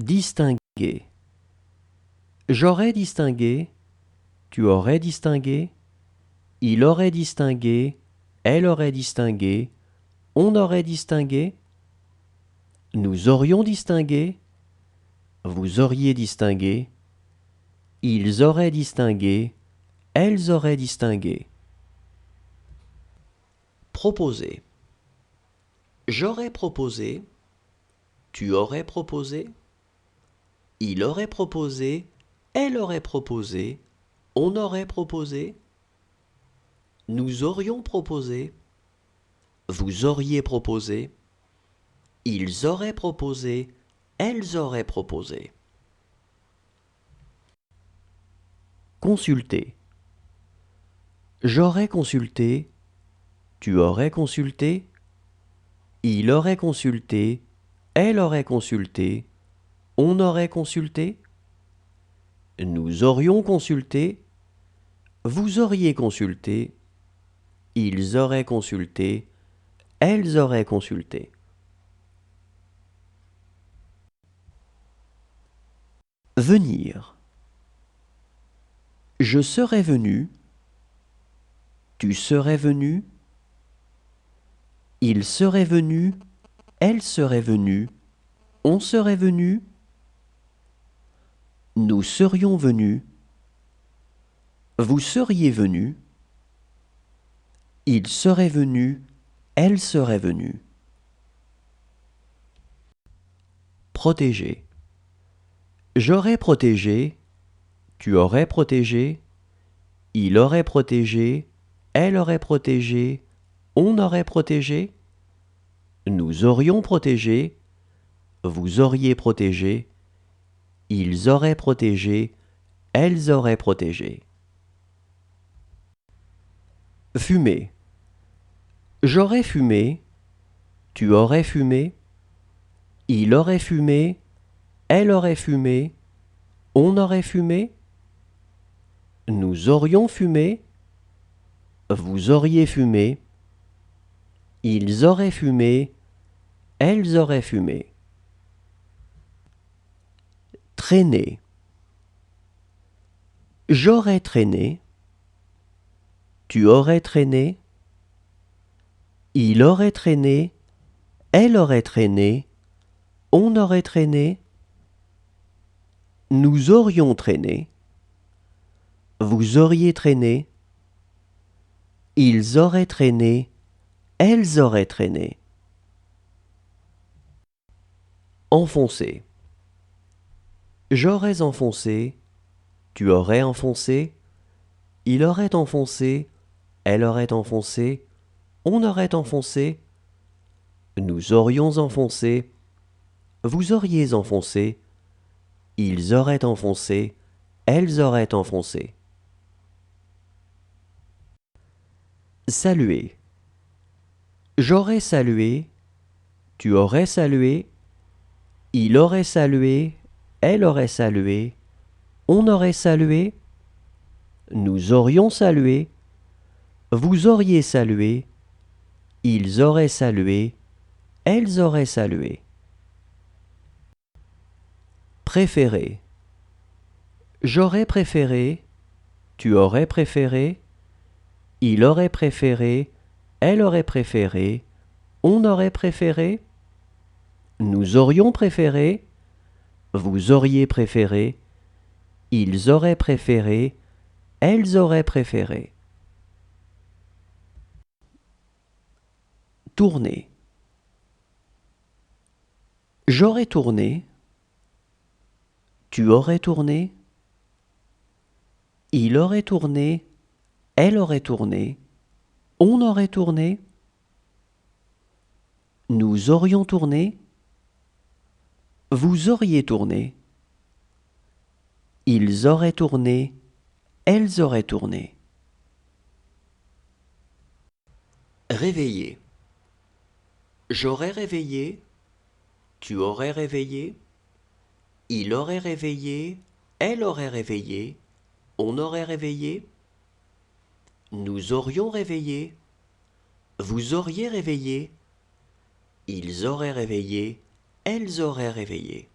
Distinguer. J'aurais distingué, tu aurais distingué, il aurait distingué, elle aurait distingué, on aurait distingué, nous aurions distingué, vous auriez distingué, ils auraient distingué, elles auraient distingué. Proposer. J'aurais proposé, tu aurais proposé, il aurait proposé, elle aurait proposé, on aurait proposé, nous aurions proposé, vous auriez proposé, ils auraient proposé, elles auraient proposé. Consulter. J'aurais consulté, tu aurais consulté, il aurait consulté, elle aurait consulté, on aurait consulté, nous aurions consulté, vous auriez consulté, ils auraient consulté, elles auraient consulté. Venir. Je serais venu, tu serais venu, il serait venu, elle serait venue, on serait venu, nous serions venus, vous seriez venu, il serait venu, elle serait venue. Protéger. J'aurais protégé, tu aurais protégé, il aurait protégé, elle aurait protégé, on aurait protégé, nous aurions protégé, vous auriez protégé, ils auraient protégé, elles auraient protégé. Fumer. J'aurais fumé, tu aurais fumé, il aurait fumé, elle aurait fumé, on aurait fumé, nous aurions fumé, vous auriez fumé, ils auraient fumé, elles auraient fumé. Traîner. J'aurais traîné, tu aurais traîné, il aurait traîné, elle aurait traîné, on aurait traîné, nous aurions traîné, vous auriez traîné, ils auraient traîné, elles auraient traîné. Enfoncer. J'aurais enfoncé, tu aurais enfoncé, il aurait enfoncé, elle aurait enfoncé, on aurait enfoncé, nous aurions enfoncé, vous auriez enfoncé, ils auraient enfoncé, elles auraient enfoncé. Saluer. J'aurais salué, tu aurais salué, il aurait salué, elle aurait salué, on aurait salué, nous aurions salué, vous auriez salué, ils auraient salué, elles auraient salué. Préférer. J'aurais préféré, tu aurais préféré, il aurait préféré, elle aurait préféré, on aurait préféré, nous aurions préféré, vous auriez préféré, ils auraient préféré, elles auraient préféré. Tourner. J'aurais tourné, tu aurais tourné, il aurait tourné, elle aurait tourné, on aurait tourné, nous aurions tourné, vous auriez tourné, ils auraient tourné, elles auraient tourné. Réveiller. J'aurais réveillé, tu aurais réveillé, il aurait réveillé, elle aurait réveillé, on aurait réveillé, nous aurions réveillé, vous auriez réveillé, ils auraient réveillé, elles auraient réveillé.